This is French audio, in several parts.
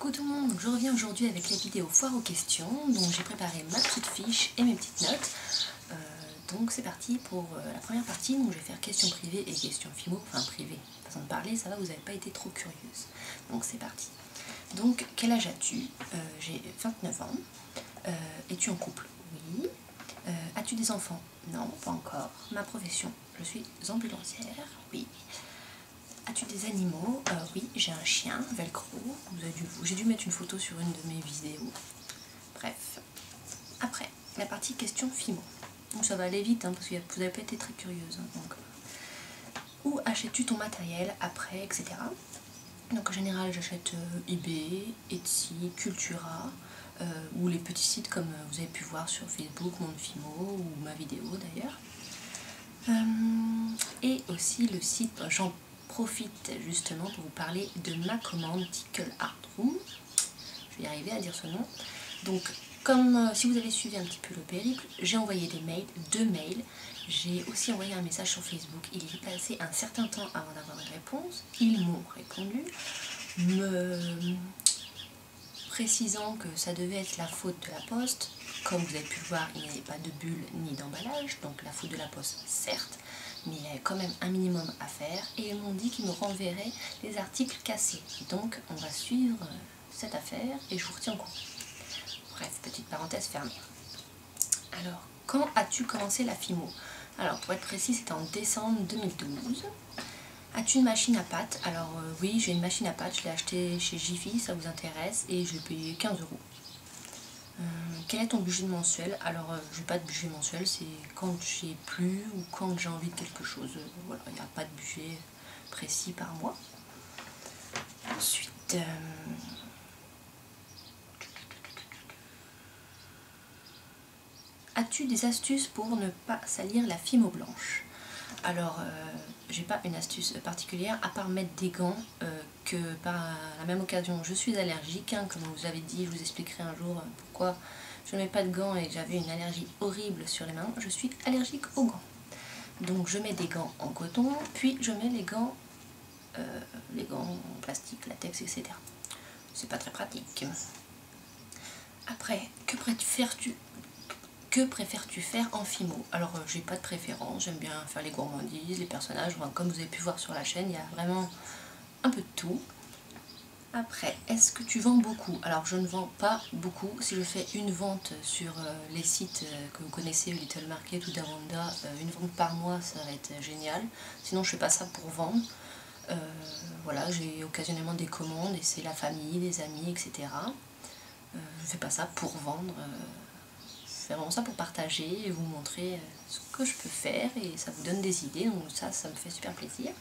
Coucou tout le monde, donc je reviens aujourd'hui avec la vidéo foire aux questions. Donc j'ai préparé ma petite fiche et mes petites notes. Donc c'est parti pour la première partie. Donc je vais faire questions privées et questions phimo, enfin privées, façon de parler, ça va, vous n'avez pas été trop curieuse. Donc c'est parti. Donc quel âge as-tu? J'ai 29 ans. Es-tu en couple? Oui. As-tu des enfants? Non, pas encore. Ma profession? Je suis ambulancière. Oui. As-tu des animaux? Oui, j'ai un chien, Velcro. J'ai dû mettre une photo sur une de mes vidéos. Bref. Après, la partie question FIMO. Donc ça va aller vite, parce que vous n'avez pas été très curieuse. Donc. Où achètes-tu ton matériel après, etc. Donc en général, j'achète eBay, Etsy, Cultura, ou les petits sites comme vous avez pu voir sur Facebook, Monde Fimo, ou ma vidéo d'ailleurs. Et aussi le site, j'en profite justement pour vous parler de ma commande Tickle Art Room. Je vais y arriver à dire ce nom. Donc, comme si vous avez suivi un petit peu le périple, j'ai envoyé des mails, 2 mails. J'ai aussi envoyé un message sur Facebook. Il est passé un certain temps avant d'avoir une réponse. Ils m'ont répondu, me précisant que ça devait être la faute de la poste. Comme vous avez pu le voir, il n'y avait pas de bulle ni d'emballage, donc la faute de la poste, certes, mais il y avait quand même un minimum à faire, et ils m'ont dit qu'ils me renverraient les articles cassés. Donc on va suivre cette affaire et je vous retiens au courant. Bref, petite parenthèse fermée. Alors, quand as-tu commencé la FIMO? Alors pour être précis, c'était en décembre 2012. As-tu une machine à pâte? Alors oui, j'ai une machine à pâte, je l'ai achetée chez Jiffy, ça vous intéresse, et je l'ai payé 15 €. Quel est ton budget mensuel? Alors je n'ai pas de budget mensuel, c'est quand j'ai plu ou quand j'ai envie de quelque chose. Voilà, il n'y a pas de budget précis par mois. Ensuite, as-tu des astuces pour ne pas salir la FIMO blanche? Alors, j'ai pas une astuce particulière, à part mettre des gants, que par la même occasion je suis allergique, comme vous avez dit, je vous expliquerai un jour pourquoi je ne mets pas de gants et que j'avais une allergie horrible sur les mains. Je suis allergique aux gants. Donc je mets des gants en coton, puis je mets les gants en plastique, latex, etc. C'est pas très pratique. Après, que préfères-tu faire en FIMO? Alors j'ai pas de préférence, j'aime bien faire les gourmandises, les personnages, comme vous avez pu voir sur la chaîne, il y a vraiment un peu de tout. Après, est-ce que tu vends beaucoup? Alors je ne vends pas beaucoup, si je fais une vente sur les sites que vous connaissez, Little Market ou Davanda, une vente par mois, ça va être génial. Sinon je fais pas ça pour vendre. Voilà, j'ai occasionnellement des commandes et c'est la famille, les amis, etc. Je fais pas ça pour vendre. Je fais vraiment ça pour partager et vous montrer ce que je peux faire et ça vous donne des idées, donc ça me fait super plaisir.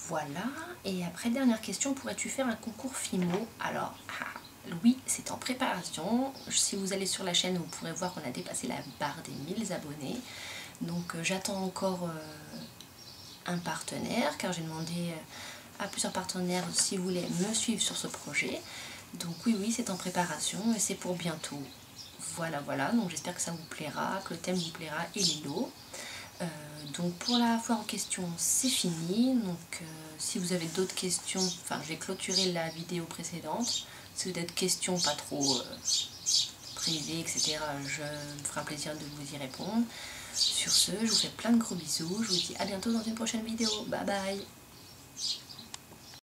Voilà, et après dernière question, pourrais-tu faire un concours FIMO? Alors, oui, c'est en préparation. Si vous allez sur la chaîne, vous pourrez voir qu'on a dépassé la barre des 1000 abonnés. Donc j'attends encore un partenaire, car j'ai demandé à plusieurs partenaires s'ils voulaient me suivre sur ce projet. Donc oui, c'est en préparation et c'est pour bientôt. Voilà, donc j'espère que ça vous plaira, que le thème vous plaira et les lots. Donc pour la foire aux questions, c'est fini. Donc si vous avez d'autres questions, enfin je vais clôturer la vidéo précédente. Si vous avez des questions pas trop privées, etc., je me ferai un plaisir de vous y répondre. Sur ce, je vous fais plein de gros bisous. Je vous dis à bientôt dans une prochaine vidéo. Bye bye!